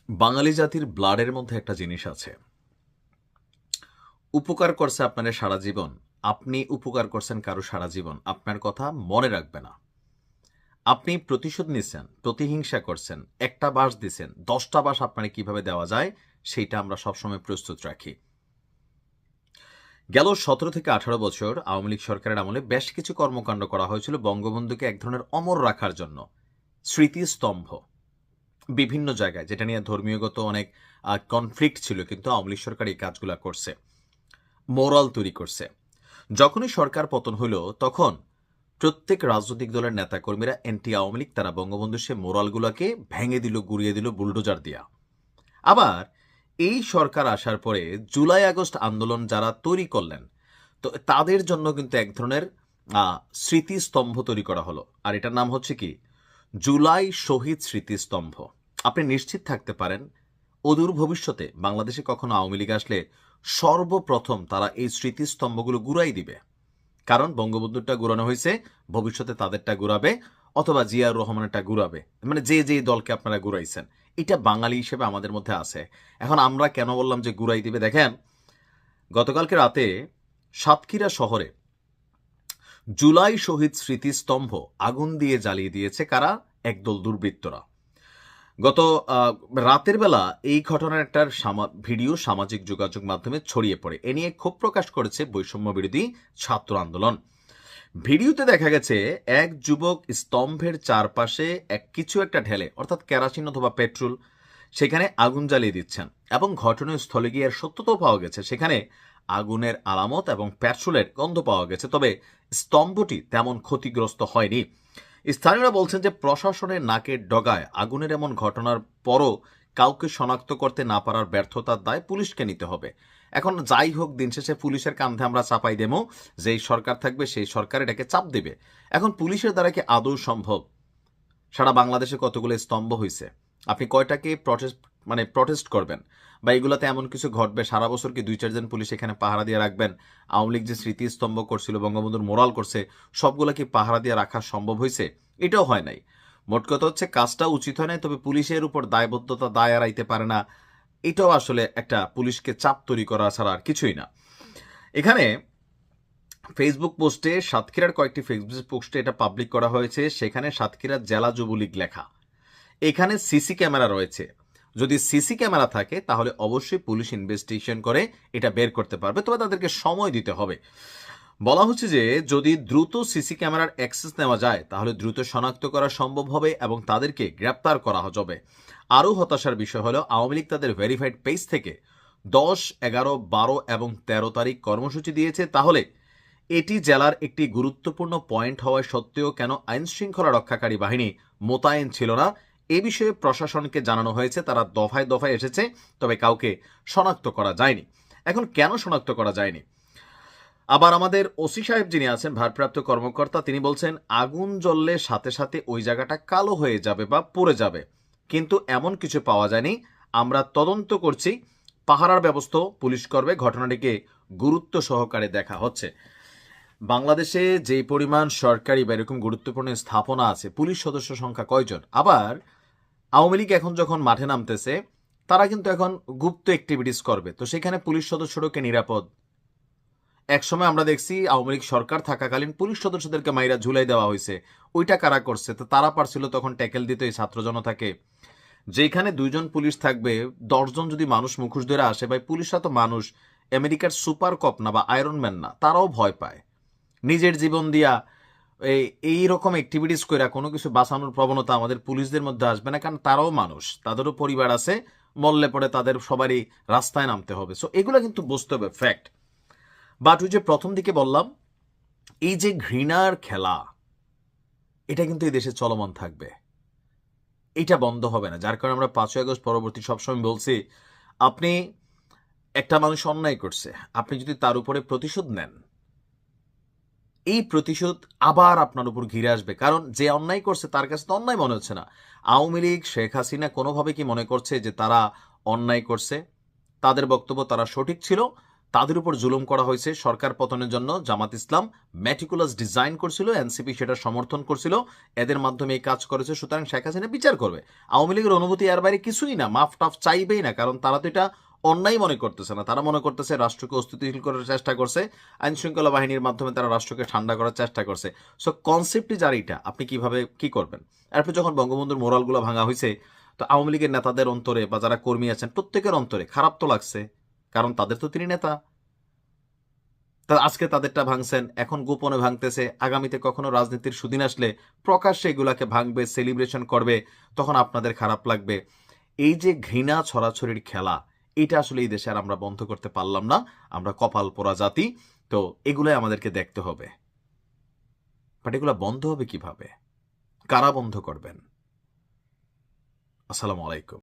বাঙালি জাতির ব্লাডের মধ্যে একটা জিনিস আছে। উপকার করছে আপনারে সারা জীবন। আপনি উপকার করছেন কারো সারা জীবন। আপনার কথা মনে রাখবে না। আপনি প্রতিশোধ নিছেন, প্রতিহিংসা করছেন, একটা বাঁশ দিছেন, ১০টা বাঁশ আপনারে কিভাবে দেওয়া যায় সেইটা আমরা সবসময় প্রস্তুত রাখি। গেল ১৭ থেকে ১৮ বছর আওয়ামী লীগ সরকারের আমলে বেশ কিছু কর্মকাণ্ড করা হয়েছিল বঙ্গবন্ধুকে এক ধরনের অমর রাখার জন্য। স্মৃতিস্তম্ভ বিভিন্ন জায়গায়, যেটা নিয়ে ধর্মীয়গত অনেক কনফ্লিক্ট ছিল, কিন্তু আওয়ামী লীগ সরকার এই কাজগুলা করছে, মোরাল তৈরি করছে। যখনই সরকার পতন হইল তখন প্রত্যেক রাজনৈতিক দলের নেতাকর্মীরা এন্টি আওয়ামী লীগ, তারা বঙ্গবন্ধুর সে মোরালগুলোকে ভেঙে দিল, গুড়িয়ে দিল বুলডোজার দিয়া। আবার এই সরকার আসার পরে জুলাই আগস্ট আন্দোলন যারা তৈরি করলেন, তো তাদের জন্য কিন্তু এক ধরনের স্মৃতিস্তম্ভ তৈরি করা হলো। আর এটার নাম হচ্ছে কি, জুলাই শহীদ স্মৃতিস্তম্ভ। আপনি নিশ্চিত থাকতে পারেন অদূর ভবিষ্যতে বাংলাদেশে কখনো আওয়ামী লীগ আসলে সর্বপ্রথম তারা এই স্মৃতিস্তম্ভগুলো গুড়াই দিবে। কারণ বঙ্গবন্ধুরটা গুড়ানো হয়েছে, ভবিষ্যতে তাদেরটা গুড়াবে, অথবা জিয়াউর রহমানেরটা গুড়াবে। মানে যে যে দলকে আপনারা গুড়াইছেন, এটা বাঙালি হিসেবে আমাদের মধ্যে আছে। এখন আমরা কেন বললাম যে গুড়াই দিবে? দেখেন, গতকালকে রাতে সাতক্ষীরা শহরে জুলাই শহীদ স্মৃতিস্তম্ভ আগুন দিয়ে জ্বালিয়ে দিয়েছে কারা? একদল দুর্বৃত্তরা। গত রাতের বেলা এই ঘটনার একটা ভিডিও সামাজিক যোগাযোগ মাধ্যমে ছড়িয়ে পড়ে। এ নিয়ে ক্ষোভ প্রকাশ করেছে বৈষম্য বিরোধী ছাত্র আন্দোলন। ভিডিওতে দেখা গেছে এক যুবক স্তম্ভের চারপাশে কিছু একটা ঢেলে, অর্থাৎ কেরাসিন অথবা পেট্রোল, সেখানে আগুন জ্বালিয়ে দিচ্ছেন। এবং ঘটনাস্থলে গিয়ে সত্যতাও পাওয়া গেছে, সেখানে আগুনের আলামত এবং পেট্রোলের গন্ধ পাওয়া গেছে। তবে স্তম্ভটি তেমন ক্ষতিগ্রস্ত হয়নি। স্থানীয়রা বলছেন যে প্রশাসনের নাকের ডগায় আগুনের এমন ঘটনার পরও কাউকে শনাক্ত করতে না পারার ব্যর্থতার দায় পুলিশকে নিতে হবে। এখন যাই হোক, দিন শেষে পুলিশের কাঁধে আমরা চাপাই দেবো, যেই সরকার থাকবে সেই সরকার এটাকে চাপ দেবে। এখন পুলিশের দ্বারা কি আদৌ সম্ভব? সারা বাংলাদেশে কতগুলো স্তম্ভ হয়েছে, আপনি কয়টাকে প্রটেস্ট করবেন? বা এগুলাতে এমন কিছু ঘটবে, সারা বছর কি ২-৪ জন পুলিশ এখানে পাহারা দিয়ে রাখবেন? আওয়ামী লীগ যে স্মৃতিস্তম্ভ করছিল, বঙ্গবন্ধুর মোরাল করছে, সবগুলা কি পাহারা দিয়ে রাখা সম্ভব হয়েছে? এটাও হয় নাই। মোট কথা হচ্ছে কাজটা উচিত হয় নাই, তবে পুলিশের উপর দায়বদ্ধতা দায় এড়াইতে পারে না। এটাও আসলে একটা পুলিশকে চাপ তৈরি করা ছাড়া আর কিছুই না। এখানে ফেসবুক পোস্টে, সাতক্ষীরার কয়েকটি ফেসবুক পোস্টে এটা পাবলিক করা হয়েছে। সেখানে সাতক্ষীরা জেলা যুবলীগ লেখা, এখানে সিসি ক্যামেরা রয়েছে। যদি সিসি ক্যামেরা থাকে তাহলে অবশ্যই পুলিশ ইনভেস্টিগেশন করে এটা বের করতে পারবে, তবে তাদেরকে সময় দিতে হবে। বলা হচ্ছে যে যদি দ্রুত সিসি ক্যামেরার অ্যাক্সেস নেওয়া যায় তাহলে দ্রুত শনাক্ত করা সম্ভব হবে এবং তাদেরকে গ্রেপ্তার করা যাবে। আরও হতাশার বিষয় হলো আওয়ামী লীগ তাদের ভেরিফাইড পেজ থেকে 10, 11, 12 এবং 13 তারিখ কর্মসূচি দিয়েছে। তাহলে এটি জেলার একটি গুরুত্বপূর্ণ পয়েন্ট হওয়া সত্ত্বেও কেন আইন শৃঙ্খলা রক্ষাকারী বাহিনী মোতায়েন ছিল না? এ বিষয়ে প্রশাসনকে জানানো হয়েছে, তারা দফায় দফায় এসেছে, তবে কাউকে শনাক্ত করা যায়নি। এখন কেন শনাক্ত করা যায়নি? আবার আমাদের ওসি সাহেব যিনি আছেন, ভারপ্রাপ্ত কর্মকর্তা, তিনি বলছেন আগুন জ্বললে সাথে সাথে ওই জায়গাটা কালো হয়ে যাবে বা পুড়ে যাবে, কিন্তু এমন কিছু পাওয়া যায়নি। আমরা তদন্ত করছি, পাহারার ব্যবস্থা পুলিশ করবে, ঘটনাটিকে গুরুত্ব সহকারে দেখা হচ্ছে। বাংলাদেশে যে পরিমাণ সরকারি বা এরকম গুরুত্বপূর্ণ স্থাপনা আছে, পুলিশ সদস্য সংখ্যা কয়জন? আবার আওয়ামী লীগ এখন যখন মাঠে নামতেছে, তারা কিন্তু এখন গুপ্ত অ্যাক্টিভিটিস করবে, তো সেখানে পুলিশ সদস্যরকে নিরাপদ? একসময় আমরা দেখছি আওয়ামী লীগ সরকার থাকাকালীন পুলিশ সদস্যদেরকে মাইরা ঝুলাই দেওয়া হয়েছে। ওইটা কারা করছে? তো তারা পারছিল তখন ট্যাকেল দিতে এই ছাত্র জনতাকে। যেখানে 2জন পুলিশ থাকবে, 10জন যদি মানুষ মুখোশ ধরে আসে, ভাই পুলিশরা তো মানুষ, আমেরিকার সুপার কপ না বা আয়রন ম্যান না, তারাও ভয় পায়। নিজের জীবন দিয়া এই রকম অ্যাক্টিভিটিস করে কোনো কিছু বাঁচানোর প্রবণতা আমাদের পুলিশদের মধ্যে আসবে না, কারণ তারাও মানুষ, তাদেরও পরিবার আছে, মরলে পরে তাদের সবারই রাস্তায় নামতে হবে। সো এগুলো কিন্তু বুঝতে হবে, ফ্যাক্ট। বাট ওই যে প্রথম দিকে বললাম, এই যে ঘৃণার খেলা, এটা কিন্তু এই দেশে চলমান থাকবে, এটা বন্ধ হবে না। যার কারণে আমরা 5ই আগস্ট পরবর্তী সবসময় বলছি, আপনি একটা মানুষ অন্যায় করছে, আপনি যদি তার উপরে প্রতিশোধ নেন, এই প্রতিশোধ আবার আপনার উপর ঘিরে আসবে। কারণ যে অন্যায় করছে তার কাছে তো অন্যায় মনে হচ্ছে না। আওয়ামী লীগ, শেখ হাসিনা কোনোভাবে কি মনে করছে যে তারা অন্যায় করছে? তাদের বক্তব্য তারা সঠিক ছিল, তাদের উপর জুলুম করা হয়েছে। সরকার পতনের জন্য জামাত ইসলাম ম্যাটিকুলাস ডিজাইন করছিল, এনসিপি সেটা সমর্থন করছিল, এদের মাধ্যমে এই কাজ করেছে। সুতরাং শেখ হাসিনা বিচার করবে। আওয়ামী লীগের অনুভূতি এর বাইরে কিছুই না, মাফ টাফ চাইবেই না, কারণ তারা তো এটা অন্যায় মনে করতেছে না। তারা মনে করতেছে রাষ্ট্রকে অস্থিতিশীল করার চেষ্টা করছে, আইন শৃঙ্খলা বাহিনীর মাধ্যমে তারা রাষ্ট্রকে ঠান্ডা করার চেষ্টা করছে। সো কনসেপ্টই যার এটা, আপনি কিভাবে কি করবেন? এরপর যখন বঙ্গবন্ধুর মোরালগুলো ভাঙা হয়েছে, তো আওয়ামী লীগের নেতাদের অন্তরে বা যারা কর্মী আছেন প্রত্যেকের অন্তরে খারাপ তো লাগছে, কারণ তাদের তো তিনি নেতা। তা আজকে তাদেরটা ভাঙছেন, এখন গোপনে ভাঙতেছে, আগামীতে কখনো রাজনীতির সুদিন আসলে প্রকাশ্যে এগুলাকে ভাঙবে, সেলিব্রেশন করবে, তখন আপনাদের খারাপ লাগবে। এই যে ঘৃণা ছড়াছড়ির খেলা, এটা আসলে এই দেশে আর আমরা বন্ধ করতে পারলাম না। আমরা কপাল পোড়া জাতি, তো এগুলাই আমাদেরকে দেখতে হবে। বাট এগুলা বন্ধ হবে কিভাবে? কারা বন্ধ করবেন? আসসালামু আলাইকুম।